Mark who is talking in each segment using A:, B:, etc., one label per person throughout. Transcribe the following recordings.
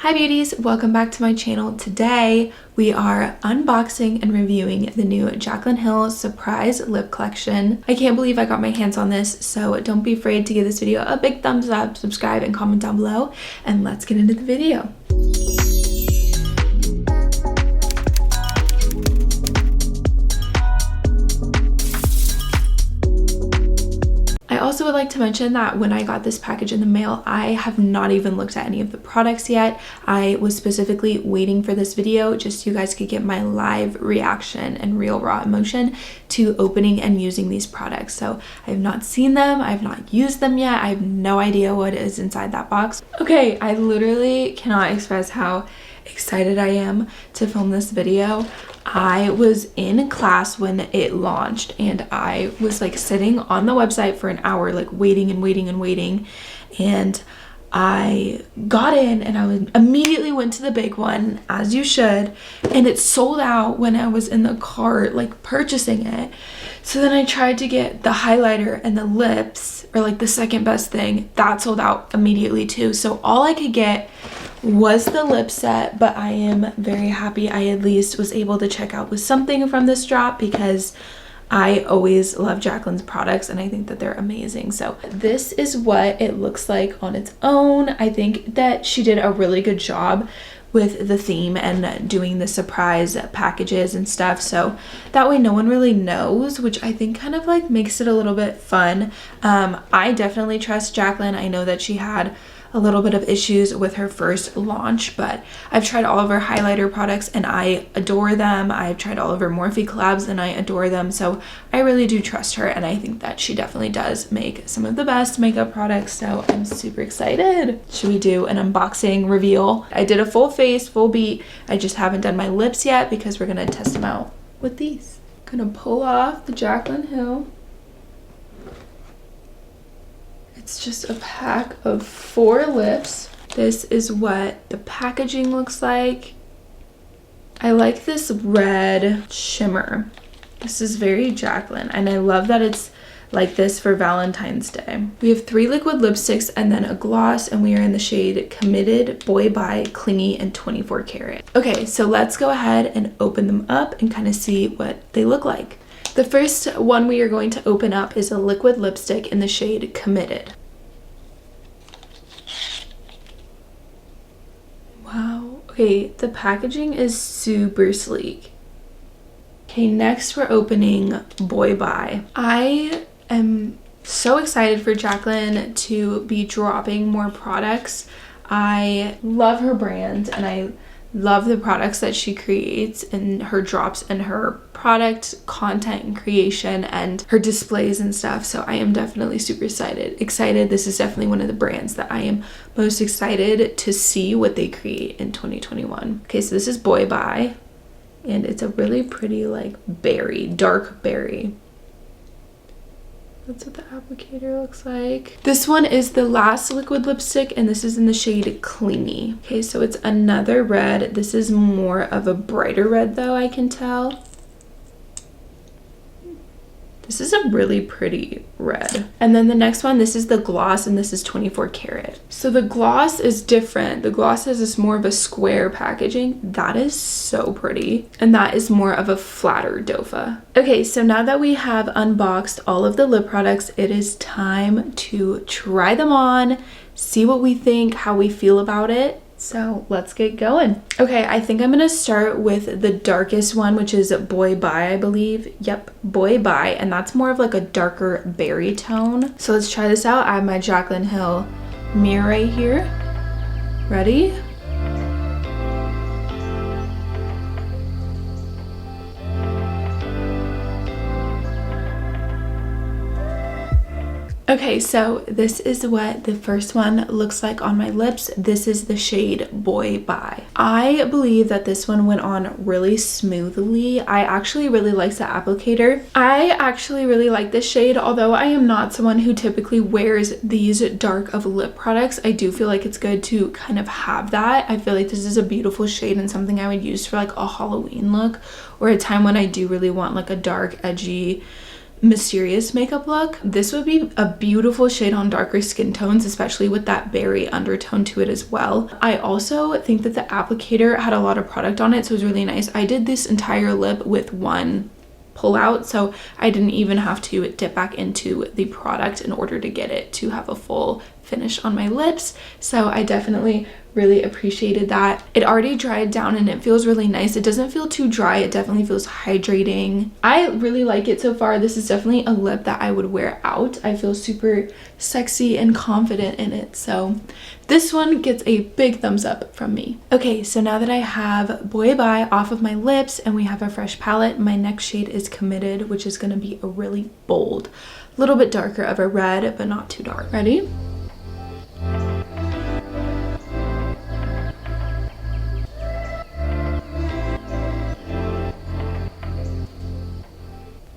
A: Hi beauties, welcome back to my channel. Today we are unboxing and reviewing the new Jaclyn Hill Surprise Lip Collection. I can't believe I got my hands on this, so don't be afraid to give this video a big thumbs up, subscribe, and comment down below, and let's get into the video. I also would like to mention that when I got this package in the mail, I have not even looked at any of the products yet. I was specifically waiting for this video just so you guys could get my live reaction and real raw emotion to opening and using these products. So I have not seen them, I have not used them yet, I have no idea what is inside that box. Okay, I literally cannot express how excited I am to film this video. I was in class when it launched and I was like sitting on the website for an hour, like waiting and waiting, and I got in and I immediately went to the big one, as you should, and it sold out when I was in the cart like purchasing it. So then I tried to get the highlighter and the lips, or like the second best thing, that sold out immediately too. So all I could get was the lip set, but I am very happy I at least was able to check out with something from this drop because I always love Jaclyn's products and I think that they're amazing. So this is what it looks like on its own. I think that she did a really good job with the theme and doing the surprise packages and stuff, so that way no one really knows, which I think kind of like makes it a little bit fun. I definitely trust Jaclyn. I know that she had a little bit of issues with her first launch, but I've tried all of her highlighter products and I adore them. I've tried all of her Morphe collabs and I adore them, so I really do trust her, and I think that she definitely does make some of the best makeup products, so I'm super excited. Should we do an unboxing reveal? I did a full face, full beat. I just haven't done my lips yet because we're gonna test them out with these. Gonna pull off the Jaclyn Hill. It's just a pack of 4 lips. This is what the packaging looks like. I like this red shimmer. This is very Jaclyn, and I love that it's like this for Valentine's Day. We have 3 liquid lipsticks and then a gloss, and we are in the shade Committed, Boy Bye, Clingy, and 24 Karat. Okay, so let's go ahead and open them up and kind of see what they look like. The first one we are going to open up is a liquid lipstick in the shade Committed. Wow. Okay, the packaging is super sleek. Okay, next we're opening Boy Bye. I am so excited for Jaclyn to be dropping more products. I love her brand and I love the products that she creates and her drops and her product content and creation and her displays and stuff, so I am definitely super excited. This is definitely one of the brands that I am most excited to see what they create in 2021. Okay, so this is Boy Bye and it's a really pretty like berry, dark berry. That's what the applicator looks like. This one is the last liquid lipstick and this is in the shade Clingy. Okay, so it's another red. This is more of a brighter red though, I can tell. This is a really pretty red. And then the next one, this is the gloss and this is 24 Karat. So the gloss is different. The gloss has this more of a square packaging. That is so pretty. And that is more of a flatter dofa. Okay, so now that we have unboxed all of the lip products, it is time to try them on, see what we think, how we feel about it. So let's get going. Okay, I think I'm gonna start with the darkest one, which is Boy Bye, I believe. Yep, Boy Bye, and that's more of like a darker berry tone. So let's try this out. I have my Jaclyn Hill mirror right here. Ready? Okay, so this is what the first one looks like on my lips. This is the shade Boy Bye. I believe that this one went on really smoothly. I actually really like the applicator. I actually really like this shade, although I am not someone who typically wears these dark of lip products. I do feel like it's good to kind of have that. I feel like this is a beautiful shade and something I would use for like a Halloween look or a time when I do really want like a dark, edgy mysterious makeup look, this would be a beautiful shade on darker skin tones, especially with that berry undertone to it as well. I also think that the applicator had a lot of product on it, so it was really nice. I did this entire lip with one pull out, so I didn't even have to dip back into the product in order to get it to have a full finish on my lips. So I definitely really appreciated that. It already dried down and it feels really nice. It doesn't feel too dry. It definitely feels hydrating. I really like it so far. This is definitely a lip that I would wear out. I feel super sexy and confident in it. So this one gets a big thumbs up from me. Okay, so now that I have Boy Bye off of my lips and we have a fresh palette, my next shade is Committed, which is going to be a really bold, little bit darker of a red, but not too dark. Ready?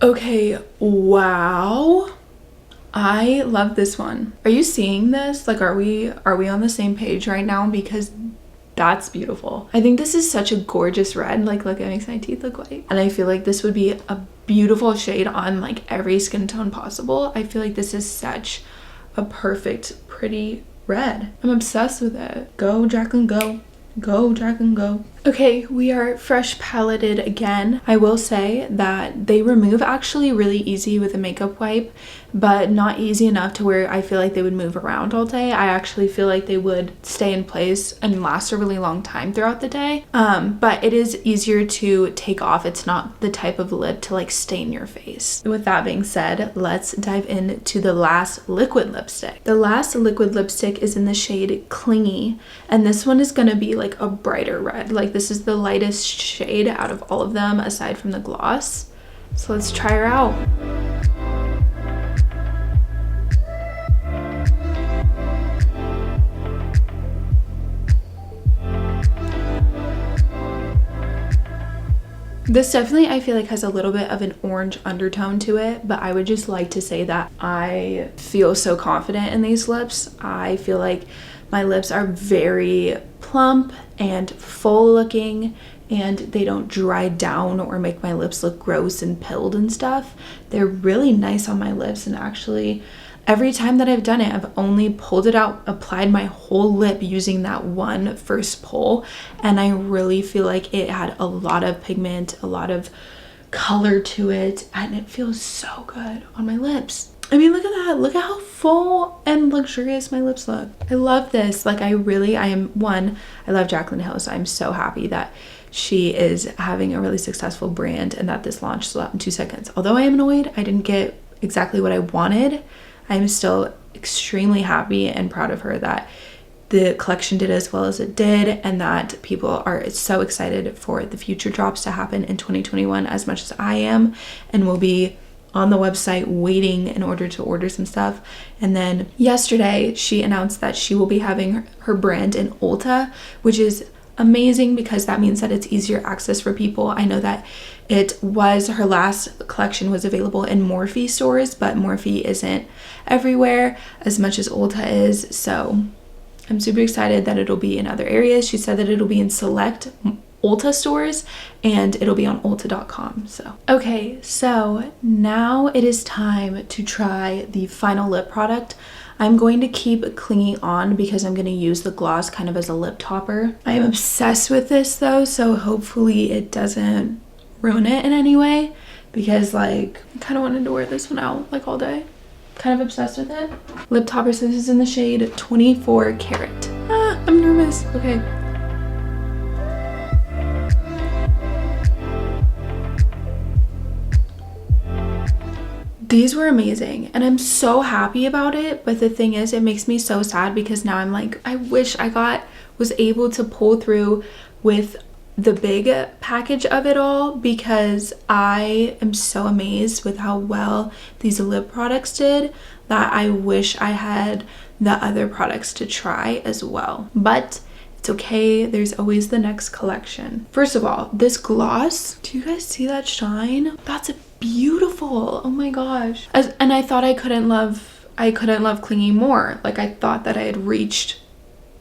A: Okay, wow. I love this one. Are you seeing this? Like, are we on the same page right now? Because that's beautiful. I think this is such a gorgeous red. Like, look, it makes my teeth look white. And I feel like this would be a beautiful shade on like every skin tone possible. I feel like this is such a perfect, pretty red. I'm obsessed with it. Go, Jaclyn, go. Go, Jaclyn, go. Okay, we are fresh paletted again. I will say that they remove actually really easy with a makeup wipe, but not easy enough to where I feel like they would move around all day. I actually feel like they would stay in place and last a really long time throughout the day. But it is easier to take off. It's not the type of lip to like stain your face. With that being said, let's dive into the last liquid lipstick. The last liquid lipstick is in the shade Clingy, and this one is gonna be like a brighter red. Like, this is the lightest shade out of all of them aside from the gloss. So let's try her out. This definitely, I feel like, has a little bit of an orange undertone to it, but I would just like to say that I feel so confident in these lips. I feel like my lips are very plump and full looking, and they don't dry down or make my lips look gross and pilled and stuff. They're really nice on my lips, and actually every time that I've done it, I've only pulled it out, applied my whole lip using that one first pull, and I really feel like it had a lot of pigment, a lot of color to it, and it feels so good on my lips. I mean, look at that. Look at how full and luxurious my lips look. I love this. Like, I love Jaclyn Hill, so I'm so happy that she is having a really successful brand and that this launched sold out in 2 seconds. Although I am annoyed I didn't get exactly what I wanted, I'm still extremely happy and proud of her that the collection did as well as it did, and that people are so excited for the future drops to happen in 2021 as much as I am, and will be on the website waiting in order to order some stuff. And then yesterday she announced that she will be having her brand in Ulta, which is amazing because that means that it's easier access for people. I know that her last collection was available in Morphe stores, but Morphe isn't everywhere as much as Ulta is, so I'm super excited that it'll be in other areas. She said that it'll be in select Ulta stores and it'll be on ulta.com. So okay, so now it is time to try the final lip product. I'm going to keep Clingy on because I'm going to use the gloss kind of as a lip topper. I am obsessed with this though, so hopefully it doesn't ruin it in any way, because like I kind of wanted to wear this one out like all day. Kind of obsessed with it. Lip topper, so this is in the shade 24 Carat. I'm nervous. Okay. These were amazing and I'm so happy about it, but the thing is, it makes me so sad because now I'm like, I wish I was able to pull through with the big package of it all, because I am so amazed with how well these lip products did that I wish I had the other products to try as well. But it's okay, there's always the next collection. First of all, this gloss, do you guys see that shine? That's beautiful. Oh my gosh. And I thought I couldn't love Clingy more. Like, I thought that I had reached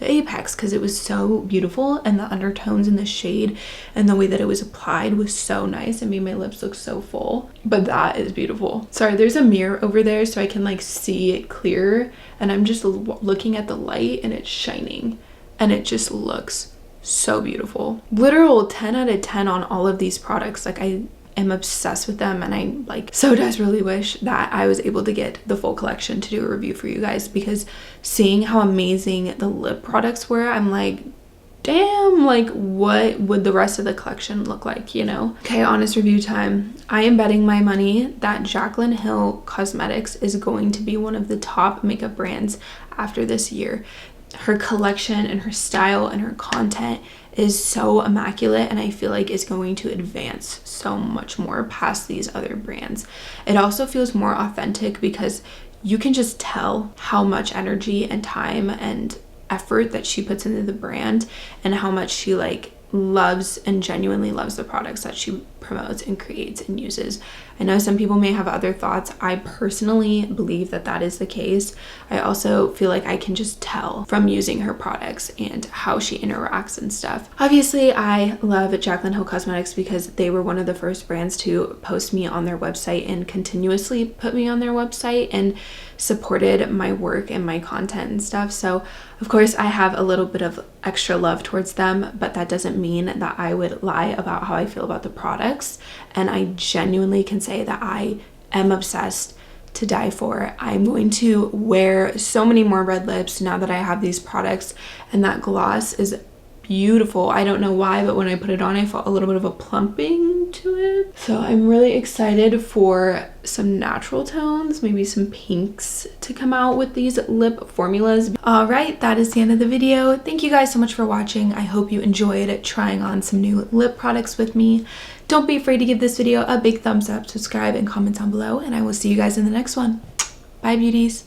A: the apex because it was so beautiful, and the undertones in the shade and the way that it was applied was so nice. It made my lips look so full, but that is beautiful. Sorry, there's a mirror over there so I can like see it clearer, and I'm just looking at the light and it's shining and it just looks so beautiful. Literal 10 out of 10 on all of these products. Like, I am obsessed with them, and I like so desperately wish that I was able to get the full collection to do a review for you guys, because seeing how amazing the lip products were, I'm like, damn, like what would the rest of the collection look like, you know? Okay, honest review time. I am betting my money that Jaclyn Hill Cosmetics is going to be one of the top makeup brands after this year. Her collection and her style and her content is so immaculate, and I feel like it's going to advance so much more past these other brands. It also feels more authentic because you can just tell how much energy and time and effort that she puts into the brand, and how much she like loves and genuinely loves the products that she promotes and creates and uses. I know some people may have other thoughts. I personally believe that that is the case. I also feel like I can just tell from using her products and how she interacts and stuff. Obviously, I love Jaclyn Hill Cosmetics because they were one of the first brands to post me on their website and continuously put me on their website and supported my work and my content and stuff. So of course I have a little bit of extra love towards them, but that doesn't mean that I would lie about how I feel about the products. And I genuinely can say that I am obsessed to die for. I'm going to wear so many more red lips now that I have these products, and that gloss is beautiful. I don't know why, but when I put it on, I felt a little bit of a plumping to it. So I'm really excited for some natural tones, maybe some pinks to come out with these lip formulas. All right, that is the end of the video. Thank you guys so much for watching. I hope you enjoyed trying on some new lip products with me. Don't be afraid to give this video a big thumbs up, subscribe, and comment down below, and I will see you guys in the next one. Bye, beauties.